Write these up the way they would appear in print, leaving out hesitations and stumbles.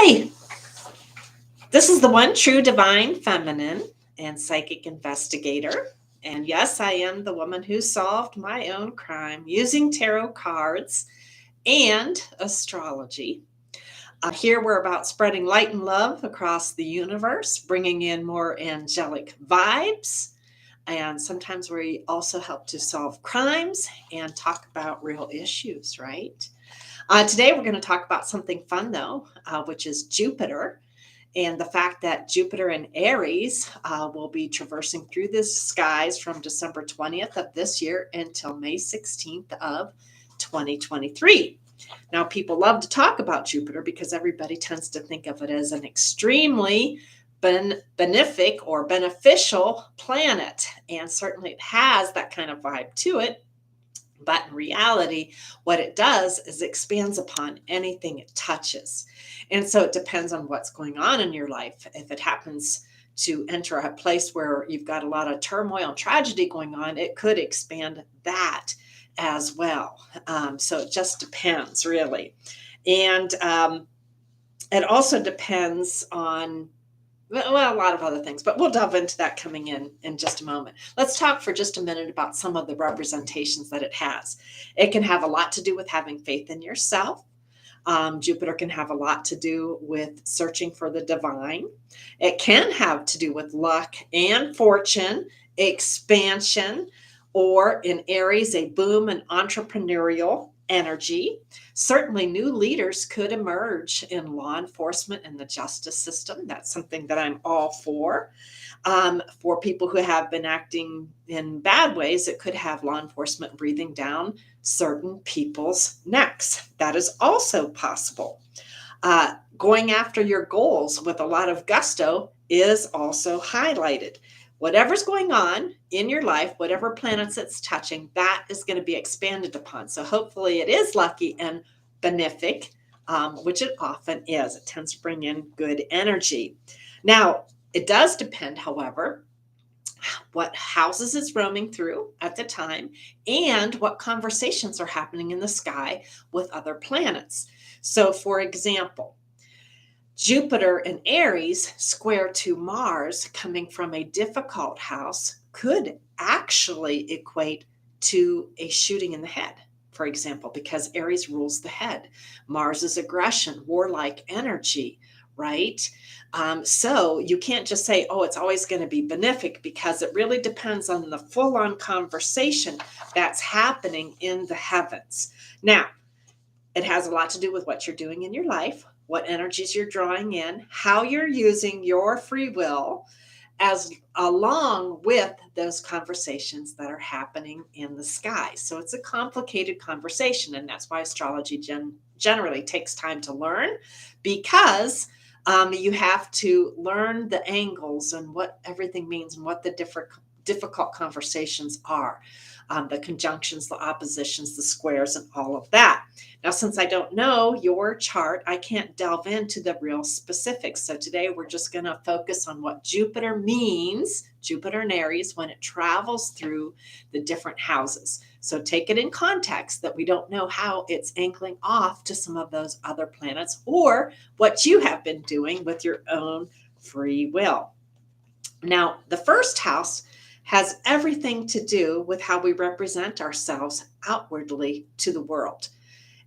Hi, this is the one true divine feminine and psychic investigator. And yes, I am the woman who solved my own crime using tarot cards and astrology. Here we're about spreading light and love across the universe, bringing in more angelic vibes. And sometimes we also help to solve crimes and talk about real issues, right? Today we're going to talk about something fun, though, which is Jupiter and the fact that Jupiter in Aries will be traversing through the skies from December 20th of this year until May 16th of 2023. Now, people love to talk about Jupiter because everybody tends to think of it as an extremely benefic or beneficial planet. And certainly it has that kind of vibe to it. But in reality, what it does is expands upon anything it touches. And so it depends on what's going on in your life. If it happens to enter a place where you've got a lot of turmoil and tragedy going on, it could expand that as well. So it just depends, really. And it also depends on a lot of other things, but we'll delve into that coming in just a moment. Let's talk for just a minute about some of the representations that it has. It can have a lot to do with having faith in yourself. Jupiter can have a lot to do with searching for the divine. It can have to do with luck and fortune, expansion, or in Aries, a boom and entrepreneurial energy. Certainly, new leaders could emerge in law enforcement and the justice system. That's something that I'm all for. For people who have been acting in bad ways, it could have law enforcement breathing down certain people's necks. That is also possible. Going after your goals with a lot of gusto is also highlighted. Whatever's going on in your life, whatever planets it's touching, that is going to be expanded upon. So hopefully it is lucky and benefic, which it often is. It tends to bring in good energy. Now, it does depend, however, what houses it's roaming through at the time and what conversations are happening in the sky with other planets. So, for example, Jupiter in Aries square to Mars coming from a difficult house could actually equate to a shooting in the head, for example, because Aries rules the head. Mars is aggression, warlike energy, right? So you can't just say, oh, it's always going to be benefic, because it really depends on the full-on conversation that's happening in the heavens. Now, it has a lot to do with what you're doing in your life, what energies you're drawing in, how you're using your free will, as along with those conversations that are happening in the sky. So it's a complicated conversation, and that's why astrology generally takes time to learn, because you have to learn the angles and what everything means and what the difficult conversations are. The conjunctions, the oppositions, the squares, and all of that. Now, since I don't know your chart, I can't delve into the real specifics. So today we're just going to focus on what Jupiter means, Jupiter in Aries, when it travels through the different houses. So take it in context that we don't know how it's angling off to some of those other planets or what you have been doing with your own free will. Now, the first house has everything to do with how we represent ourselves outwardly to the world.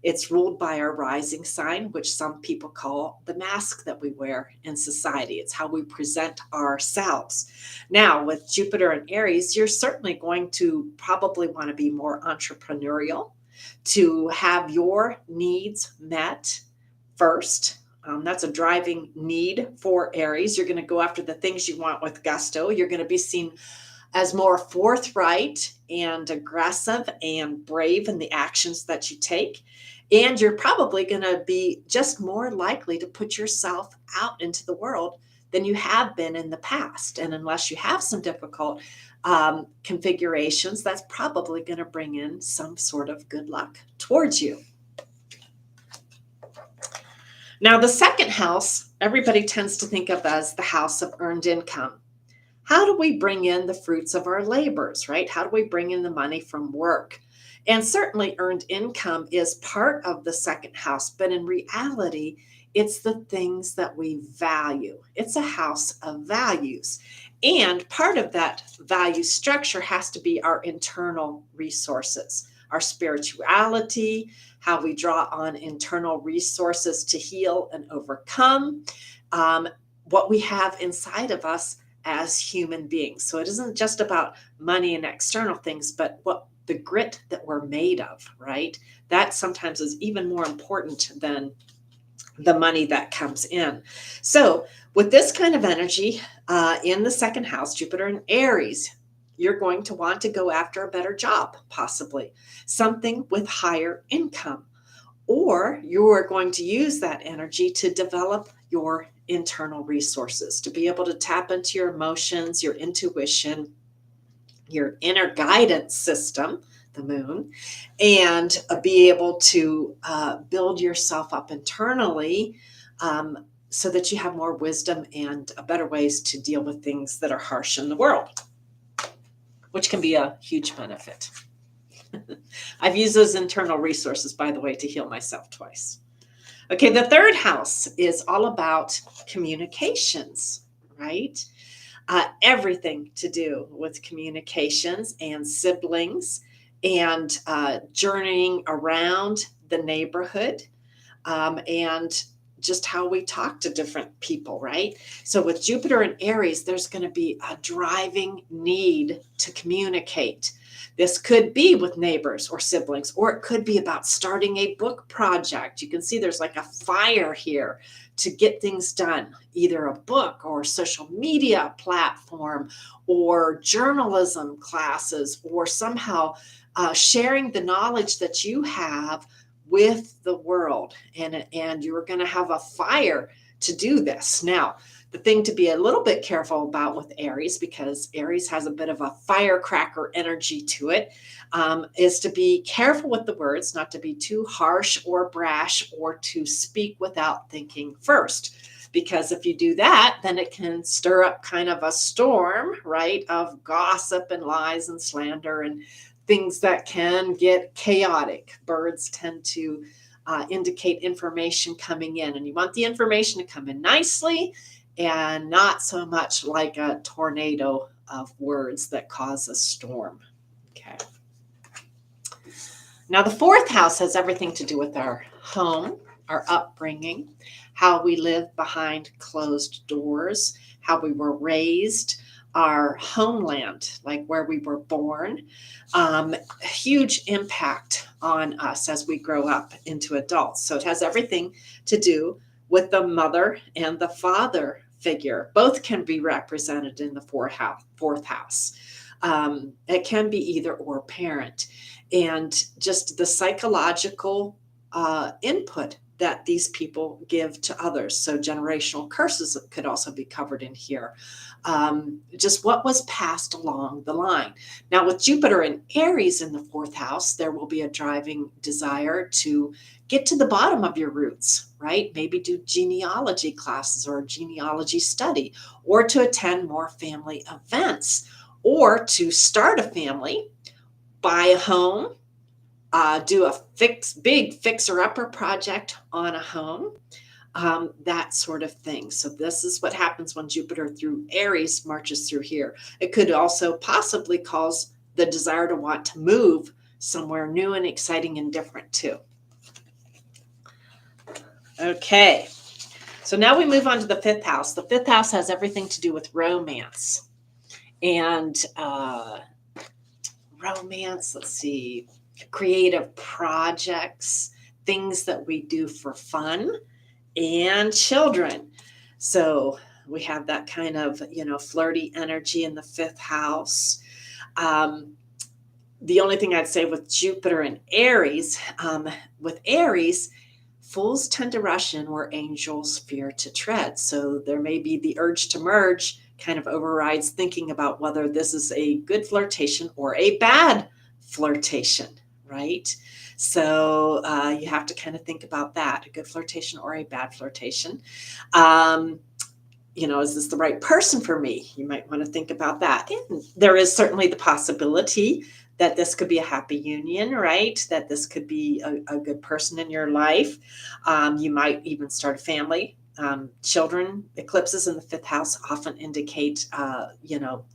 It's ruled by our rising sign, which some people call the mask that we wear in society. It's how we present ourselves. Now, with Jupiter and Aries, you're certainly going to probably want to be more entrepreneurial, to have your needs met first. That's a driving need for Aries. You're going to go after the things you want with gusto. You're going to be seen as more forthright and aggressive and brave in the actions that you take. And you're probably going to be just more likely to put yourself out into the world than you have been in the past. And unless you have some difficult configurations, that's probably going to bring in some sort of good luck towards you. Now, the second house, everybody tends to think of as the house of earned income. How do we bring in the fruits of our labors, right? How do we bring in the money from work? And certainly earned income is part of the second house, but in reality, it's the things that we value. It's a house of values. And part of that value structure has to be our internal resources, our spirituality, how we draw on internal resources to heal and overcome, um, what we have inside of us as human beings. So it isn't just about money and external things, but what the grit that we're made of, right? That sometimes is even more important than the money that comes in. So, with this kind of energy in the second house, Jupiter in Aries, you're going to want to go after a better job, possibly something with higher income, or you are going to use that energy to develop your internal resources, to be able to tap into your emotions, your intuition, your inner guidance system, the moon, and be able to build yourself up internally, so that you have more wisdom and better ways to deal with things that are harsh in the world, which can be a huge benefit. I've used those internal resources, by the way, to heal myself twice. Okay, the third house is all about communications, right? Everything to do with communications and siblings and journeying around the neighborhood, and just how we talk to different people, right? So with Jupiter in Aries, there's going to be a driving need to communicate. This could be with neighbors or siblings, or it could be about starting a book project. You can see there's like a fire here to get things done, either a book or a social media platform or journalism classes, or somehow sharing the knowledge that you have with the world. And you're going to have a fire to do this. Now, the thing to be a little bit careful about with Aries, because Aries has a bit of a firecracker energy to it, is to be careful with the words, not to be too harsh or brash or to speak without thinking first. Because if you do that, then it can stir up kind of a storm, right, of gossip and lies and slander and things that can get chaotic. Birds tend to indicate information coming in, and you want the information to come in nicely and not so much like a tornado of words that cause a storm. Okay. Now, the fourth house has everything to do with our home, our upbringing, how we live behind closed doors, how we were raised, our homeland, like where we were born. Huge impact on us as we grow up into adults. So it has everything to do with the mother and the father figure. Both can be represented in the fourth house. It can be either or parent. And just the psychological input that these people give to others. So generational curses could also be covered in here. Just what was passed along the line. Now, with Jupiter and Aries in the fourth house, there will be a driving desire to get to the bottom of your roots, right? Maybe do genealogy classes or genealogy study, or to attend more family events, or to start a family, buy a home, do a big fixer-upper project on a home, that sort of thing. So this is what happens when Jupiter through Aries marches through here. It could also possibly cause the desire to want to move somewhere new and exciting and different too. Okay, so now we move on to the fifth house. The fifth house has everything to do with romance. And romance, let's see, creative projects, things that we do for fun, and children. So we have that kind of, flirty energy in the fifth house. The only thing I'd say with Jupiter and Aries, with Aries, fools tend to rush in where angels fear to tread. So there may be the urge to merge kind of overrides thinking about whether this is a good flirtation or a bad flirtation, right? So you have to kind of think about that, a good flirtation or a bad flirtation. Is this the right person for me? You might want to think about that. And there is certainly the possibility that this could be a happy union, right? That this could be a good person in your life. You might even start a family. Children eclipses in the fifth house often indicate,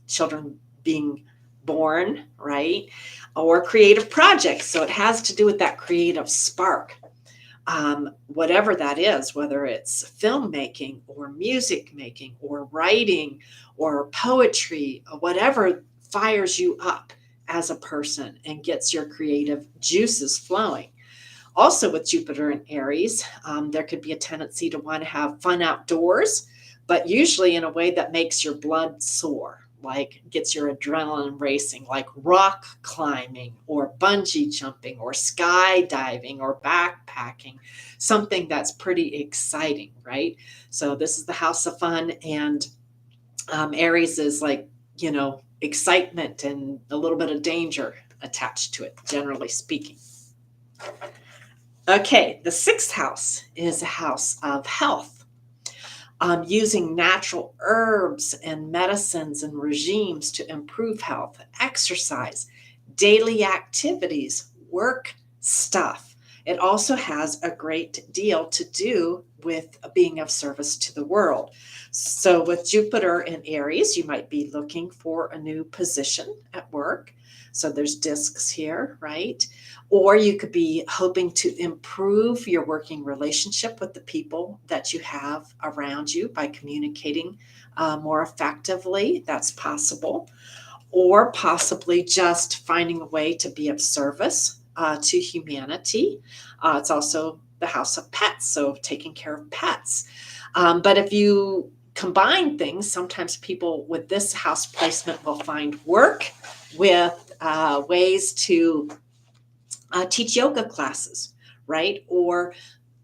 children being born, right? Or creative projects. So it has to do with that creative spark, whatever that is, whether it's filmmaking or music making or writing or poetry, or whatever fires you up as a person and gets your creative juices flowing. Also, with Jupiter in Aries, there could be a tendency to want to have fun outdoors, but usually in a way that makes your blood soar, like gets your adrenaline racing, like rock climbing or bungee jumping or skydiving or backpacking, something that's pretty exciting, right? So, this is the house of fun, and Aries is like, excitement and a little bit of danger attached to it, generally speaking. Okay, the sixth house is a house of health. Using natural herbs and medicines and regimes to improve health, exercise, daily activities, work stuff. It also has a great deal to do with being of service to the world. So, with Jupiter in Aries, you might be looking for a new position at work. So, there's discs here, right? Or you could be hoping to improve your working relationship with the people that you have around you by communicating more effectively. That's possible. Or possibly just finding a way to be of service to humanity. It's also the house of pets, so taking care of pets. But if you combine things, sometimes people with this house placement will find work with ways to teach yoga classes, right? Or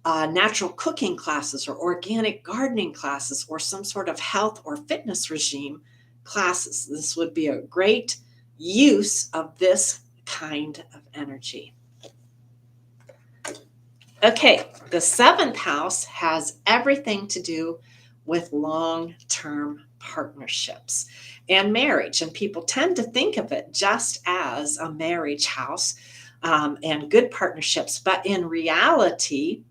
natural cooking classes or organic gardening classes or some sort of health or fitness regime classes. This would be a great use of this kind of energy. Okay, the seventh house has everything to do with long-term partnerships and marriage. And people tend to think of it just as a marriage house and good partnerships. But in reality,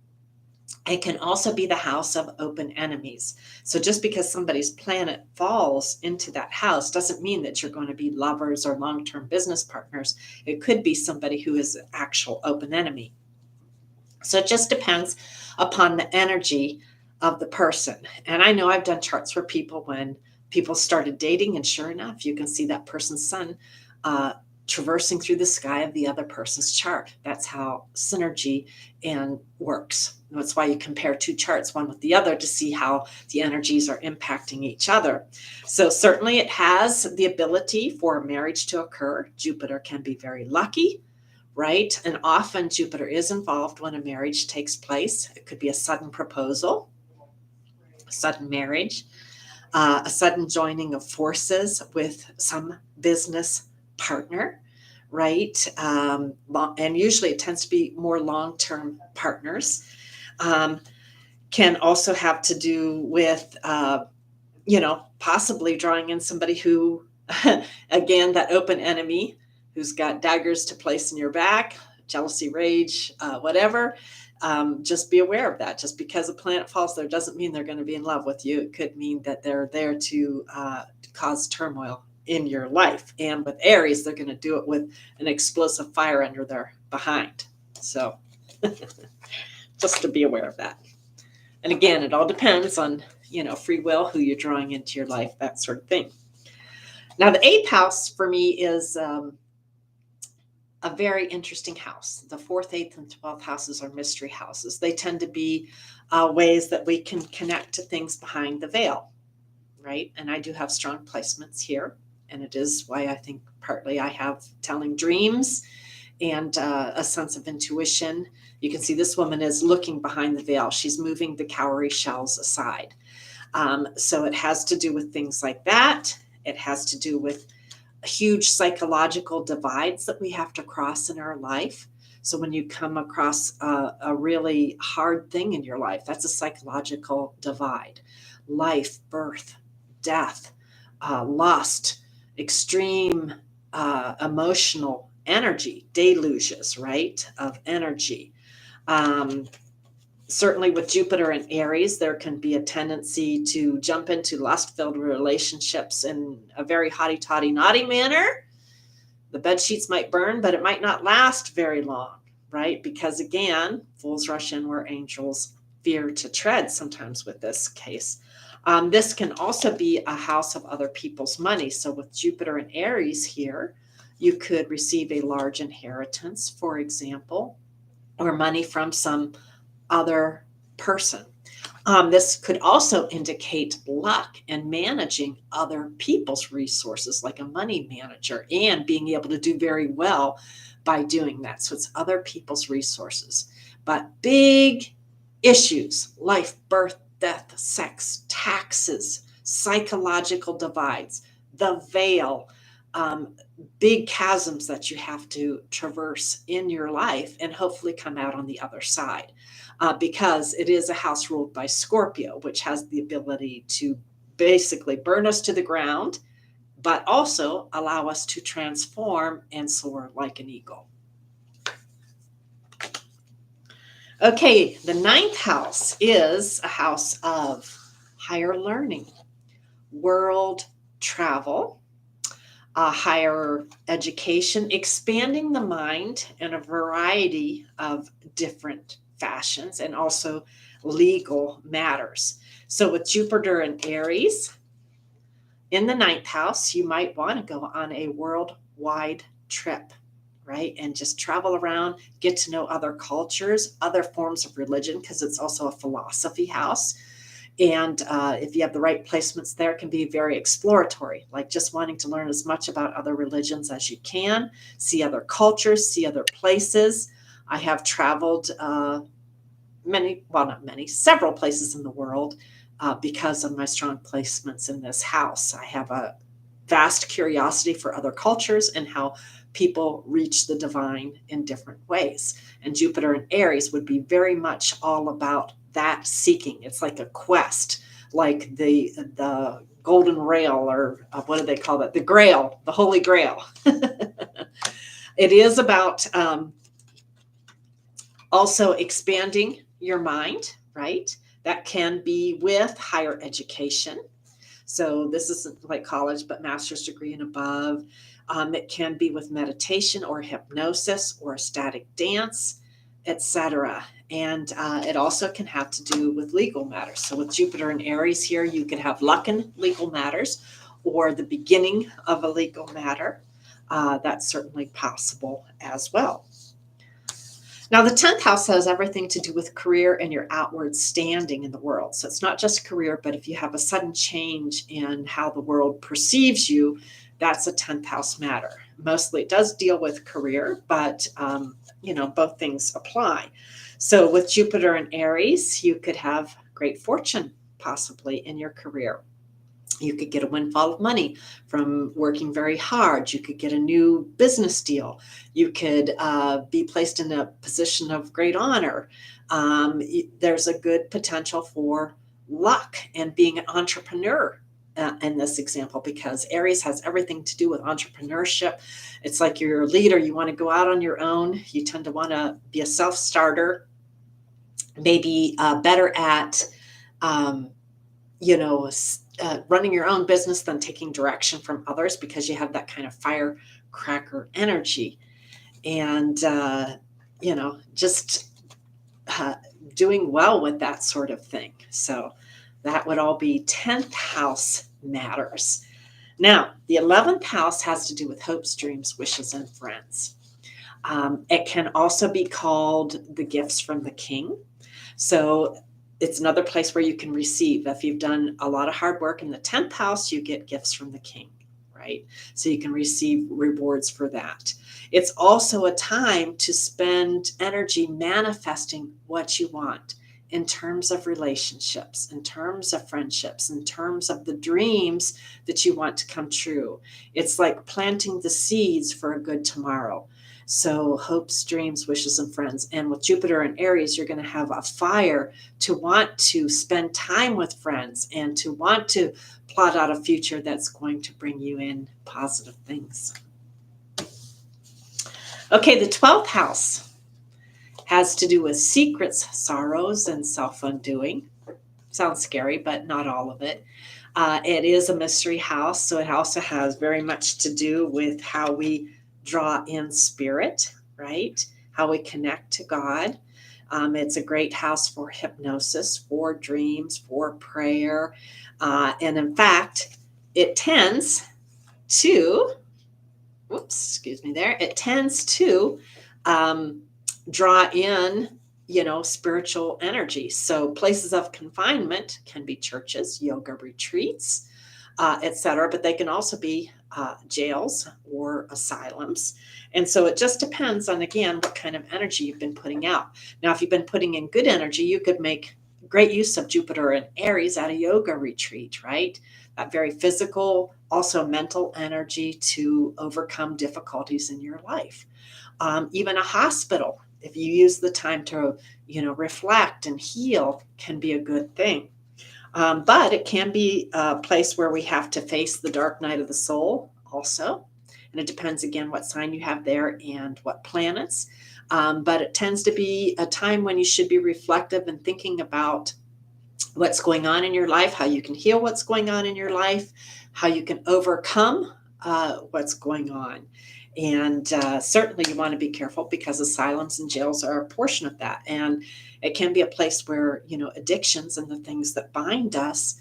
it can also be the house of open enemies. So just because somebody's planet falls into that house doesn't mean that you're going to be lovers or long-term business partners. It could be somebody who is an actual open enemy. So it just depends upon the energy of the person. And I know I've done charts for people when people started dating, and sure enough, you can see that person's sun traversing through the sky of the other person's chart. That's how synergy and works. That's why you compare two charts, one with the other, to see how the energies are impacting each other. So certainly it has the ability for marriage to occur. Jupiter can be very lucky, right? And often Jupiter is involved when a marriage takes place. It could be a sudden proposal, sudden marriage, a sudden joining of forces with some business partner, right? And usually it tends to be more long-term partners. Can also have to do with, possibly drawing in somebody who, again, that open enemy who's got daggers to place in your back, jealousy, rage, whatever. Just be aware of that. Just because a planet falls there doesn't mean they're going to be in love with you. It could mean that they're there to cause turmoil in your life. And with Aries, they're going to do it with an explosive fire under their behind. So just to be aware of that. And again, it all depends on, free will, who you're drawing into your life, that sort of thing. Now, the eighth house for me is a very interesting house. The fourth, eighth, and 12th houses are mystery houses. They tend to be ways that we can connect to things behind the veil, right? And I do have strong placements here. And it is why I think partly I have telling dreams and a sense of intuition. You can see this woman is looking behind the veil. She's moving the cowrie shells aside. So it has to do with things like that. It has to do with huge psychological divides that we have to cross in our life. So when you come across a really hard thing in your life, that's a psychological divide. Life, birth, death, lust, extreme emotional energy, deluges, right, of energy. Um, Certainly with Jupiter and Aries, there can be a tendency to jump into lust-filled relationships in a very haughty-toddy, naughty manner. The bed sheets might burn, but it might not last very long, right? Because again, fools rush in where angels fear to tread sometimes with this case. This can also be a house of other people's money. So with Jupiter and Aries here, you could receive a large inheritance, for example, or money from some other person. This could also indicate luck and managing other people's resources, like a money manager, and being able to do very well by doing that. So it's other people's resources. But big issues, life, birth, death, sex, taxes, psychological divides, the veil, big chasms that you have to traverse in your life and hopefully come out on the other side. Because it is a house ruled by Scorpio, which has the ability to basically burn us to the ground, but also allow us to transform and soar like an eagle. Okay, the ninth house is a house of higher learning, world travel, higher education, expanding the mind in a variety of different fashions, and also legal matters. So with Jupiter and Aries in the ninth house, you might want to go on a worldwide trip, right? And just travel around, get to know other cultures, other forms of religion, because it's also a philosophy house. And if you have the right placements there, it can be very exploratory, like just wanting to learn as much about other religions as you can, see other cultures, see other places. I have traveled several places in the world because of my strong placements in this house. I have a vast curiosity for other cultures and how people reach the divine in different ways. And Jupiter and Aries would be very much all about that seeking. It's like a quest, like the golden rail, or what do they call that? The grail, the holy grail. It is about also expanding your mind, right? That can be with higher education. So this isn't like college, but master's degree and above. It can be with meditation or hypnosis or ecstatic dance, etc. And it also can have to do with legal matters. So with Jupiter and Aries here, you could have luck in legal matters or the beginning of a legal matter. That's certainly possible as well. Now, the 10th house has everything to do with career and your outward standing in the world. So it's not just career, but if you have a sudden change in how the world perceives you, that's a 10th house matter. Mostly it does deal with career, but both things apply. So with Jupiter and Aries, you could have great fortune possibly in your career. You could get a windfall of money from working very hard. You could get a new business deal. You could be placed in a position of great honor. There's a good potential for luck and being an entrepreneur in this example, because Aries has everything to do with entrepreneurship. It's like you're a leader. You want to go out on your own. You tend to want to be a self-starter, maybe better at running your own business than taking direction from others, because you have that kind of firecracker energy, and just doing well with that sort of thing. So that would all be 10th house matters. Now, the 11th house has to do with hopes, dreams, wishes, and friends. It can also be called the gifts from the king. So it's another place where you can receive. If you've done a lot of hard work in the 10th house, you get gifts from the king, right? So you can receive rewards for that. It's also a time to spend energy manifesting what you want in terms of relationships, in terms of friendships, in terms of the dreams that you want to come true. It's like planting the seeds for a good tomorrow. So hopes, dreams, wishes, and friends. And with Jupiter and Aries, you're going to have a fire to want to spend time with friends and to want to plot out a future that's going to bring you in positive things. Okay, the 12th house has to do with secrets, sorrows, and self undoing. Sounds scary, but not all of it. It is a mystery house, so it also has very much to do with how we draw in spirit, right? How we connect to God. It's a great house for hypnosis, for dreams, for prayer. And in fact, it tends to, whoops, excuse me there, it tends to um, draw in, spiritual energy. So places of confinement can be churches, yoga retreats, etc. But they can also be jails or asylums. And so it just depends on, again, what kind of energy you've been putting out. Now, if you've been putting in good energy, you could make great use of Jupiter and Aries at a yoga retreat, right? That very physical, also mental energy to overcome difficulties in your life. Even a hospital, if you use the time to, reflect and heal, can be a good thing. But it can be a place where we have to face the dark night of the soul also. And it depends again what sign you have there and what planets. But it tends to be a time when you should be reflective and thinking about what's going on in your life, how you can heal what's going on in your life, how you can overcome what's going on. And certainly you want to be careful because asylums and jails are a portion of that. And it can be a place where, addictions and the things that bind us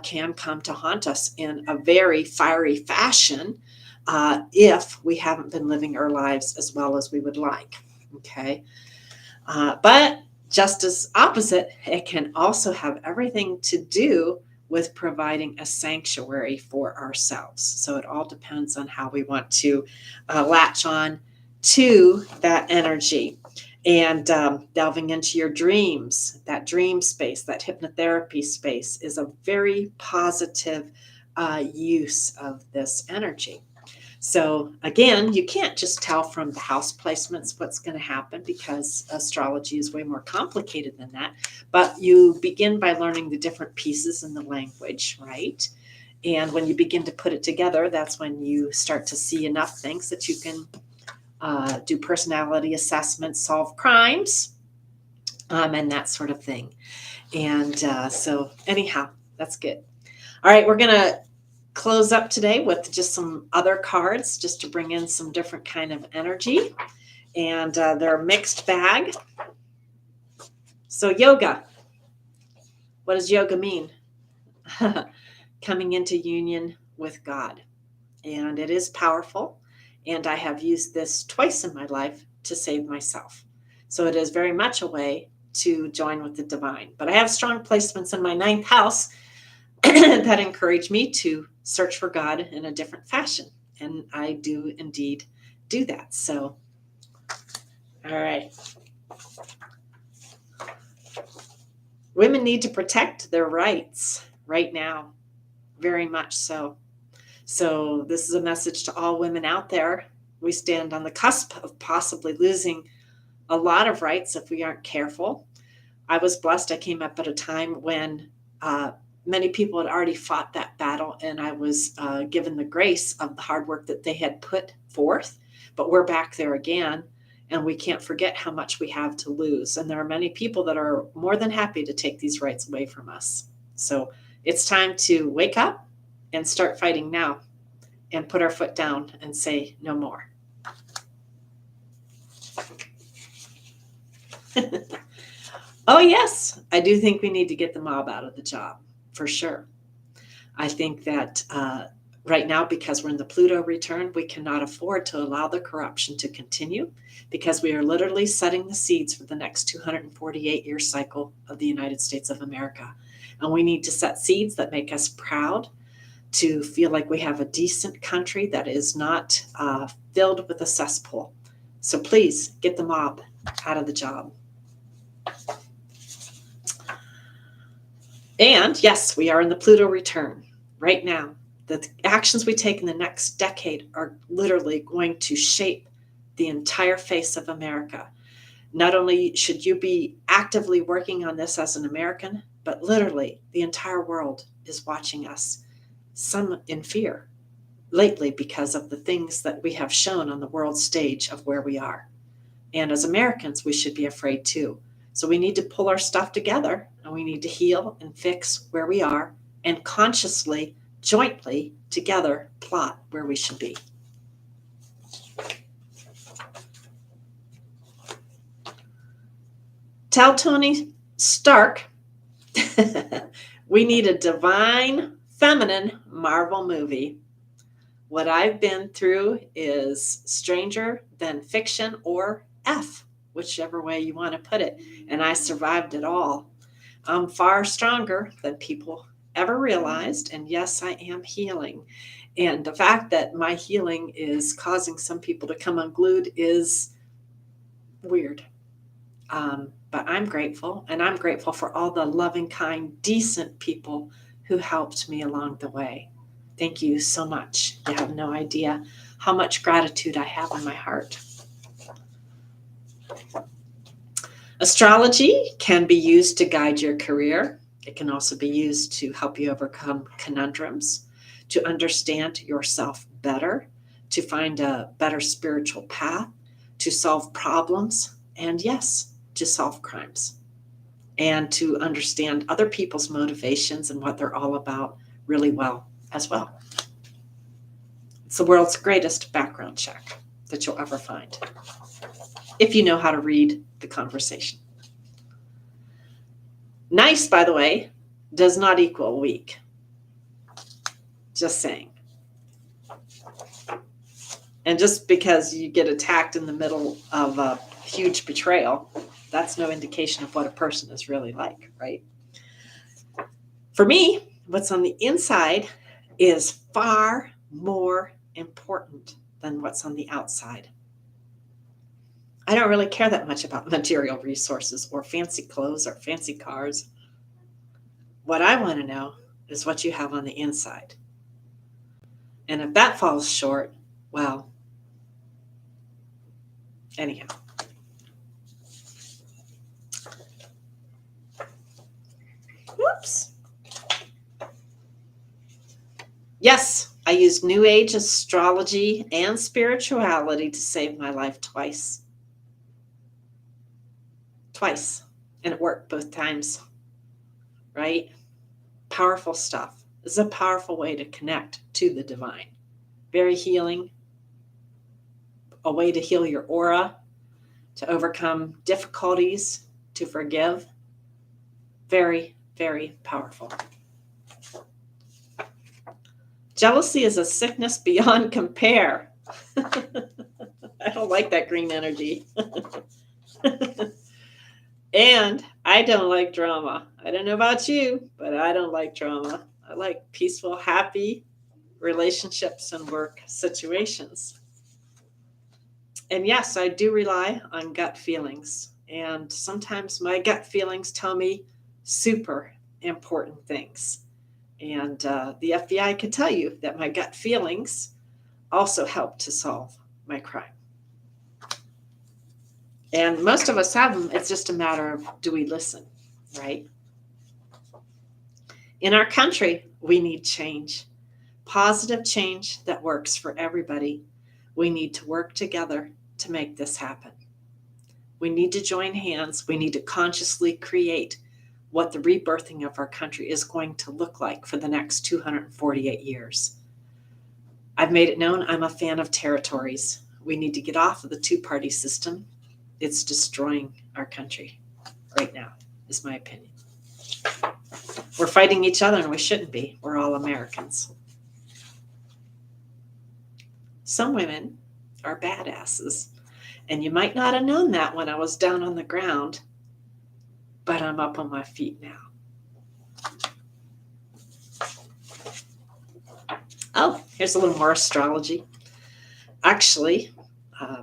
can come to haunt us in a very fiery fashion if we haven't been living our lives as well as we would like. Okay. But just as opposite, it can also have everything to do with providing a sanctuary for ourselves. So it all depends on how we want to latch on to that energy. And delving into your dreams, that dream space, that hypnotherapy space is a very positive use of this energy. So again, you can't just tell from the house placements what's going to happen because astrology is way more complicated than that. But you begin by learning the different pieces in the language, right? And when you begin to put it together, that's when you start to see enough things that you can do personality assessments, solve crimes, and that sort of thing. And so anyhow, that's good. All right, we're going to close up today with just some other cards just to bring in some different kind of energy. And they're a mixed bag. So yoga, what does yoga mean? Coming into union with God. And it is powerful. And I have used this twice in my life to save myself. So it is very much a way to join with the divine. But I have strong placements in my ninth house that encourage me to search for God in a different fashion. And I do indeed do that. So, all right. Women need to protect their rights right now, very much so. So, this is a message to all women out there. We stand on the cusp of possibly losing a lot of rights if we aren't careful. I was blessed. I came up at a time when many people had already fought that battle, and I was given the grace of the hard work that they had put forth. But we're back there again, and we can't forget how much we have to lose. And there are many people that are more than happy to take these rights away from us. So it's time to wake up and start fighting now and put our foot down and say no more. Oh, yes, I do think we need to get the mob out of the job, for sure. I think that right now, because we're in the Pluto return, we cannot afford to allow the corruption to continue because we are literally setting the seeds for the next 248-year cycle of the United States of America. And we need to set seeds that make us proud, to feel like we have a decent country that is not filled with a cesspool. So please get the mob out of the job. And yes, we are in the Pluto return right now. The actions we take in the next decade are literally going to shape the entire face of America. Not only should you be actively working on this as an American, but literally the entire world is watching us, some in fear, lately because of the things that we have shown on the world stage of where we are. And as Americans, we should be afraid too. So we need to pull our stuff together and we need to heal and fix where we are and consciously, jointly, together plot where we should be. Tell Tony Stark we need a divine feminine Marvel movie. What I've been through is stranger than fiction or F, whichever way you want to put it. And I survived it all. I'm far stronger than people ever realized. And yes, I am healing. And the fact that my healing is causing some people to come unglued is weird. But I'm grateful. And I'm grateful for all the loving, kind, decent people who helped me along the way. Thank you so much. You have no idea how much gratitude I have in my heart. Astrology can be used to guide your career. It can also be used to help you overcome conundrums, to understand yourself better, to find a better spiritual path, to solve problems, and yes, to solve crimes, and to understand other people's motivations and what they're all about really well as well. It's the world's greatest background check that you'll ever find, if you know how to read the conversation. Nice, by the way, does not equal weak. Just saying. And just because you get attacked in the middle of a huge betrayal, that's no indication of what a person is really like, right? For me, what's on the inside is far more important than what's on the outside. I don't really care that much about material resources or fancy clothes or fancy cars. What I want to know is what you have on the inside. And if that falls short, well, anyhow. Whoops. Yes, I used New Age astrology and spirituality to save my life twice. Twice. And it worked both times. Right? Powerful stuff. This is a powerful way to connect to the divine. Very healing. A way to heal your aura, to overcome difficulties, to forgive. Very, very powerful. Jealousy is a sickness beyond compare. I don't like that green energy. And I don't like drama. I don't know about you, but I don't like drama. I like peaceful, happy relationships and work situations. And yes, I do rely on gut feelings. And sometimes my gut feelings tell me super important things. And the FBI could tell you that my gut feelings also help to solve my crime. And most of us have them. It's just a matter of, do we listen, right? In our country, we need change. Positive change that works for everybody. We need to work together to make this happen. We need to join hands. We need to consciously create what the rebirthing of our country is going to look like for the next 248 years. I've made it known I'm a fan of territories. We need to get off of the two-party system. It's destroying our country right now, is my opinion. We're fighting each other and we shouldn't be. We're all Americans. Some women are badasses. And you might not have known that when I was down on the ground, but I'm up on my feet now. Oh, here's a little more astrology. Actually,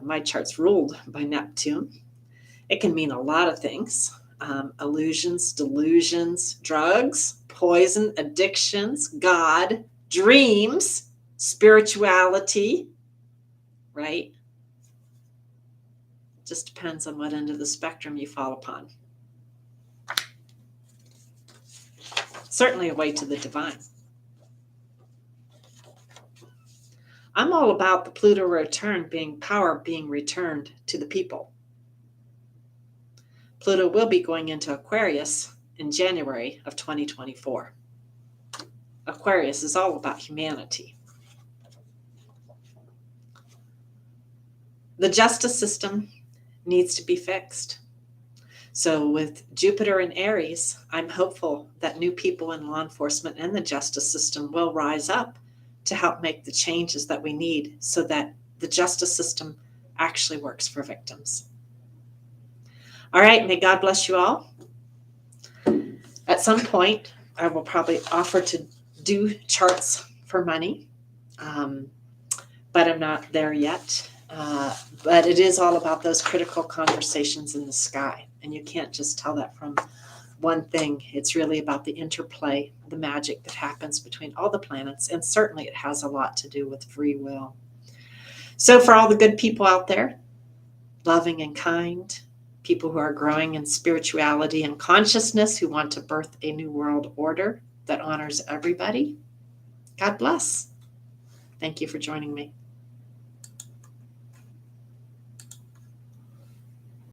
my chart's ruled by Neptune. It can mean a lot of things. Illusions, delusions, drugs, poison, addictions, God, dreams, spirituality, right? Just depends on what end of the spectrum you fall upon. Certainly a way to the divine. all about the Pluto return being power being returned to the people. Pluto will be going into Aquarius in January of 2024. Aquarius is all about humanity. The justice system needs to be fixed. So with Jupiter in Aries, I'm hopeful that new people in law enforcement and the justice system will rise up to help make the changes that we need so that the justice system actually works for victims. All right, may God bless you all. At some point, I will probably offer to do charts for money, but I'm not there yet. But it is all about those critical conversations in the sky. And you can't just tell that from one thing. It's really about the interplay, the magic that happens between all the planets. And certainly it has a lot to do with free will. So for all the good people out there, loving and kind, people who are growing in spirituality and consciousness, who want to birth a new world order that honors everybody, God bless. Thank you for joining me.